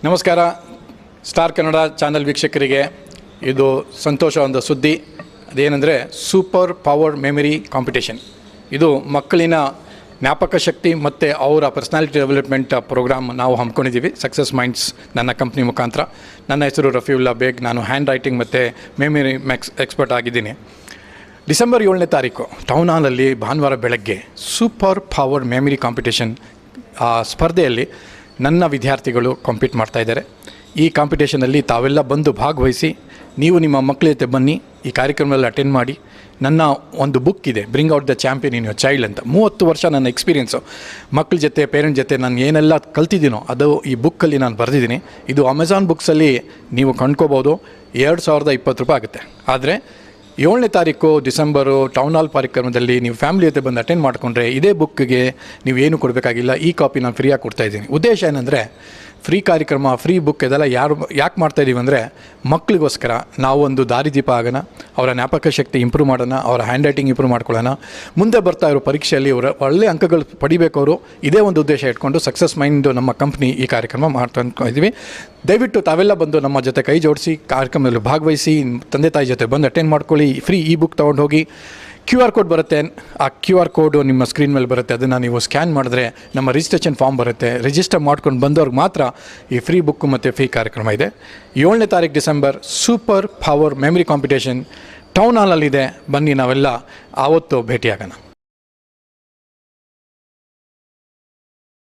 ನಮಸ್ಕಾರ star Kannada channel ವೀಕ್ಷಕರಿಗೆ ಇದು ಸಂತೋಷ ಒಂದು ಸುದ್ದಿ. ಅದೇನೆಂದರೆ ಸೂಪರ್ ಪವರ್ ಮೆಮರಿ ಕಾಂಪಿಟೇಷನ್. ಇದು ಮಕ್ಕಳಿನ ಜ್ಞಾಪಕ ಶಕ್ತಿ ಮತ್ತು ಅವರ ಪರ್ಸ್ನಾಲಿಟಿ ಡೆವಲಪ್ಮೆಂಟ್ ಪ್ರೋಗ್ರಾಮ್ ನಾವು ಹಮ್ಮಿಕೊಂಡಿದ್ದೀವಿ ಸಕ್ಸಸ್ ಮೈಂಡ್ಸ್ ನನ್ನ ಕಂಪ್ನಿ ಮುಖಾಂತರ. ನನ್ನ ಹೆಸರು ರಫೀವುಲ್ಲಾ ಬೇಗ್. ನಾನು ಹ್ಯಾಂಡ್ ರೈಟಿಂಗ್ ಮತ್ತು ಮೆಮರಿ ಎಕ್ಸ್ಪರ್ಟ್ ಆಗಿದ್ದೀನಿ. ಡಿಸೆಂಬರ್ 7ನೇ ತಾರೀಕು ಟೌನ್ ಹಾಲಲ್ಲಿ ಭಾನುವಾರ ಬೆಳಗ್ಗೆ ಸೂಪರ್ ಪವರ್ ಮೆಮರಿ ಕಾಂಪಿಟೇಷನ್ ಸ್ಪರ್ಧೆಯಲ್ಲಿ ನನ್ನ ವಿದ್ಯಾರ್ಥಿಗಳು ಕಾಂಪೀಟ್ ಮಾಡ್ತಾಯಿದ್ದಾರೆ. ಈ ಕಾಂಪಿಟೇಷನಲ್ಲಿ ತಾವೆಲ್ಲ ಬಂದು ಭಾಗವಹಿಸಿ, ನೀವು ನಿಮ್ಮ ಮಕ್ಕಳ ಜೊತೆ ಬನ್ನಿ, ಈ ಕಾರ್ಯಕ್ರಮದಲ್ಲಿ ಅಟೆಂಡ್ ಮಾಡಿ. ನನ್ನ ಒಂದು ಬುಕ್ ಇದೆ, bring out the champion in your child ಅಂತ. 30 ವರ್ಷ ನನ್ನ ಎಕ್ಸ್ಪೀರಿಯೆನ್ಸು ಮಕ್ಕಳ ಜೊತೆ ಪೇರೆಂಟ್ ಜೊತೆ ನಾನು ಏನೆಲ್ಲ ಕಲ್ತಿದ್ದೀನೋ ಅದು ಈ ಬುಕ್ಕಲ್ಲಿ ನಾನು ಬರೆದಿದ್ದೀನಿ. ಇದು ಅಮೆಝಾನ್ ಬುಕ್ಸಲ್ಲಿ ನೀವು ಕೊಂಡ್ಕೋಬೋದು. 2020 ರೂಪಾಯಿ ಆಗುತ್ತೆ. ಆದರೆ 7ನೇ ತಾರೀಕು ಡಿಸೆಂಬರು ಟೌನ್ ಹಾಲ್ ಕಾರ್ಯಕ್ರಮದಲ್ಲಿ ನೀವು ಫ್ಯಾಮಿಲಿ ಜೊತೆ ಬಂದು ಅಟೆಂಡ್ ಮಾಡಿಕೊಂಡ್ರೆ ಇದೇ ಬುಕ್ಗೆ ನೀವು ಏನು ಕೊಡಬೇಕಾಗಿಲ್ಲ. ಈ ಕಾಪಿ ನಾನು ಫ್ರೀಯಾಗಿ ಕೊಡ್ತಾಯಿದ್ದೀನಿ. ಉದ್ದೇಶ ಏನಂದರೆ ಫ್ರೀ ಕಾರ್ಯಕ್ರಮ, ಫ್ರೀ ಬುಕ್ ಇದೆಲ್ಲ ಯಾಕೆ ಮಾಡ್ತಾಯಿದ್ದೀವಿ ಅಂದರೆ ಮಕ್ಕಳಿಗೋಸ್ಕರ ನಾವು ಒಂದು ದಾರಿದೀಪ ಆಗೋಣ, ಅವರ ಜ್ಞಾಪಕ ಶಕ್ತಿ ಇಂಪ್ರೂವ್ ಮಾಡೋಣ, ಅವರ ಹ್ಯಾಂಡ್ ರೈಟಿಂಗ್ ಇಂಪ್ರೂವ್ ಮಾಡ್ಕೊಳ್ಳೋಣ, ಮುಂದೆ ಬರ್ತಾ ಇರೋ ಪರೀಕ್ಷೆಯಲ್ಲಿ ಅವರ ಒಳ್ಳೆಯ ಅಂಕಗಳು ಪಡಿಬೇಕು ಅವರು. ಇದೇ ಒಂದು ಉದ್ದೇಶ ಇಟ್ಕೊಂಡು ಸಕ್ಸಸ್ ಮೈಂಡ್ ನಮ್ಮ ಕಂಪ್ನಿ ಈ ಕಾರ್ಯಕ್ರಮ ಮಾಡ್ತಾ ಇದ್ದೀವಿ. ದಯವಿಟ್ಟು ತಾವೆಲ್ಲ ಬಂದು ನಮ್ಮ ಜೊತೆ ಕೈ ಜೋಡಿಸಿ ಕಾರ್ಯಕ್ರಮದಲ್ಲಿ ಭಾಗವಹಿಸಿ, ತಂದೆ ತಾಯಿ ಜೊತೆ ಬಂದು ಅಟೆಂಡ್ ಮಾಡ್ಕೊಳ್ಳಿ. ಫ್ರೀ ಈ ಬುಕ್ ತೊಗೊಂಡು ಹೋಗಿ. QR ಕೋಡ್ ಬರುತ್ತೆ. ಆ QR ಕೋಡು ನಿಮ್ಮ ಸ್ಕ್ರೀನ್ ಮೇಲೆ ಬರುತ್ತೆ. ಅದನ್ನು ನೀವು ಸ್ಕ್ಯಾನ್ ಮಾಡಿದ್ರೆ ನಮ್ಮ ರಿಜಿಸ್ಟ್ರೇಷನ್ ಫಾರ್ಮ್ ಬರುತ್ತೆ. ರಿಜಿಸ್ಟರ್ ಮಾಡ್ಕೊಂಡು ಬಂದವ್ರಿಗೆ ಮಾತ್ರ ಈ ಫ್ರೀ ಬುಕ್ಕು ಮತ್ತು ಫ್ರೀ ಕಾರ್ಯಕ್ರಮ ಇದೆ. 7ನೇ ತಾರೀಕು December super power memory competition town ಹಾಲಲ್ಲಿದೆ. ಬನ್ನಿ, ನಾವೆಲ್ಲ ಆವತ್ತು ಭೇಟಿಯಾಗೋಣ.